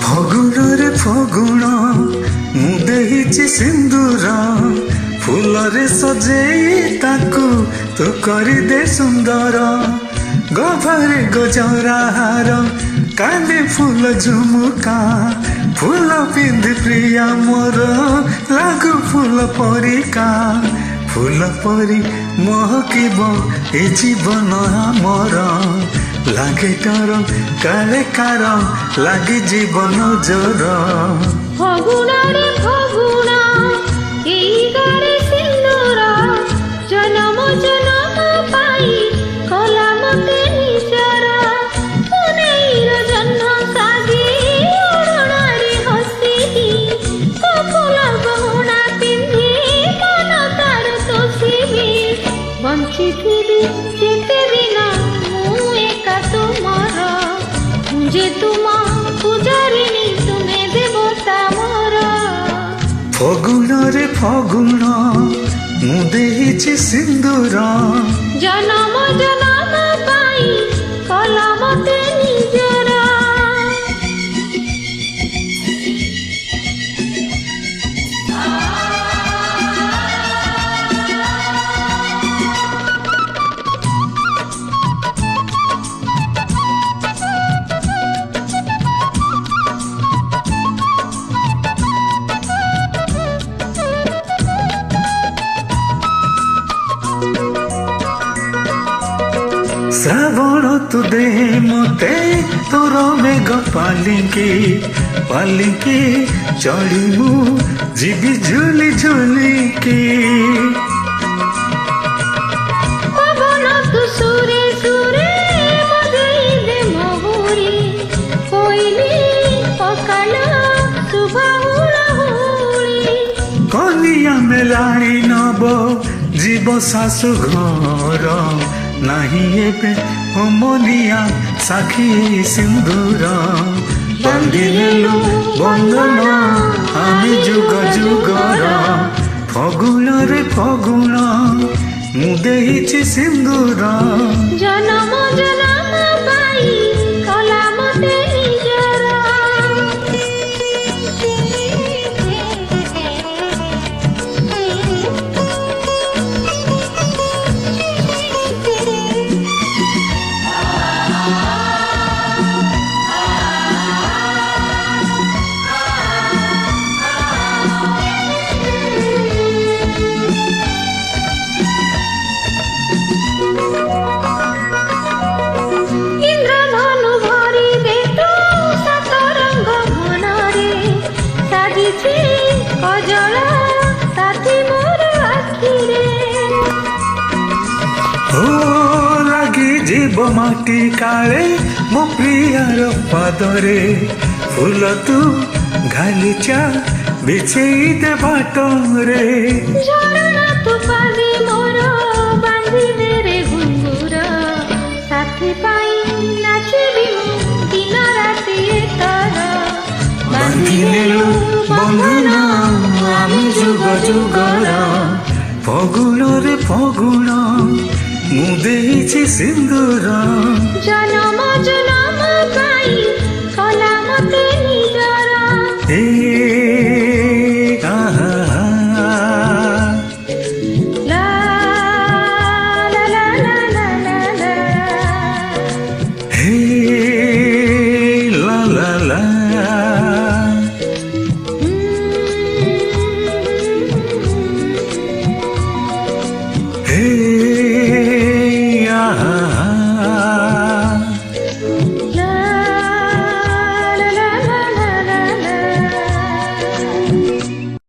ଫଗୁଣରେ ଫଗୁଣ ମୁଁ ଦେଇଛି ସିନ୍ଦୁର ଫୁଲରେ ସଜେଇ ତାକୁ ତୁ କରିଦେ ସୁନ୍ଦର ଗଭାରେ ଗଜରା ହାର କାଲି ଫୁଲ ଝୁମୁକା ଫୁଲ ପିନ୍ଧି ପ୍ରିୟା ମୋର ଲାଗୁ ଫୁଲ ପରିକା ଫୁଲ ପରି ମହକିବ ଏ ଜୀବନ ଆମର লাগে কারণ কালে কারণ লাগে জীবন জোর ফগুণারে ফগুণা এই গারে সিন্দুর জনম জনম পাই কলা মতে নিজর পুনেইর জন্ম সাজি ওড়নারে হসি তো ফুল গহনা পিন্ধি মন তার তোষিবি বঞ্চিথিবি যেতে দিন যে তোমা পূজারিণী তুমি দেবতা মোর ফগুণরে ফগুণ ମୁଁ ଦେଇଛି ସିନ୍ଦୁର জনম জনম পাই কলা মতে নিজর ଶ୍ରାବଣ ତୁ ଦେ ମତେ ତୋର ମେଘ ପାଲିଙ୍କି ପାଲିଙ୍କି ଚଢ଼ି ମୁଁ ଯିବି ଝୁଲି ଝୁଲିକି পবন তু সুরে সুরে বজাই দে মহুরি কইলি পকাল সুবাহুল হুড়ি কলিয়া মেলাଣି নব ଯିବ ଶାଶୁ ଘର ନାହିଁ ଏବେ ଅମନିଆ ସାକ୍ଷୀ ସିନ୍ଦୁର ବାନ୍ଧିନେଲୁ ବନ୍ଧନ ଆମେ ଯୁଗ ଯୁଗର ଫଗୁଣରେ ଫଗୁଣ ମୁଁ ଦେଇଛି ସିନ୍ଦୁର জনম জনম পাই কলা মতে নিজর ଯିବ ମାଟି କାଳେ ମୋ ପ୍ରିୟାର ପାଦରେ ଫୁଲ ତୁ ଘାଲିଚା ବିଛେଇ ଦେ ବାଟରେ ଝରଣା ତୁ ପାରି ମୋର ବାନ୍ଧିଦେ ରେ ଘୁଙ୍ଗୁର ସାଥି ପାଇଁ ନାଚିବି ମୁଁ ଦିନ ରାତି ତର ବାନ୍ଧିନେଲୁ ବନ୍ଧନ ଆମେ ଯୁଗ ଯୁଗର ଫଗୁଣରେ ଫଗୁଣ ମୁଁ ଦେଇଛି ସିନ୍ଦୁର ଜନମ ଜନମ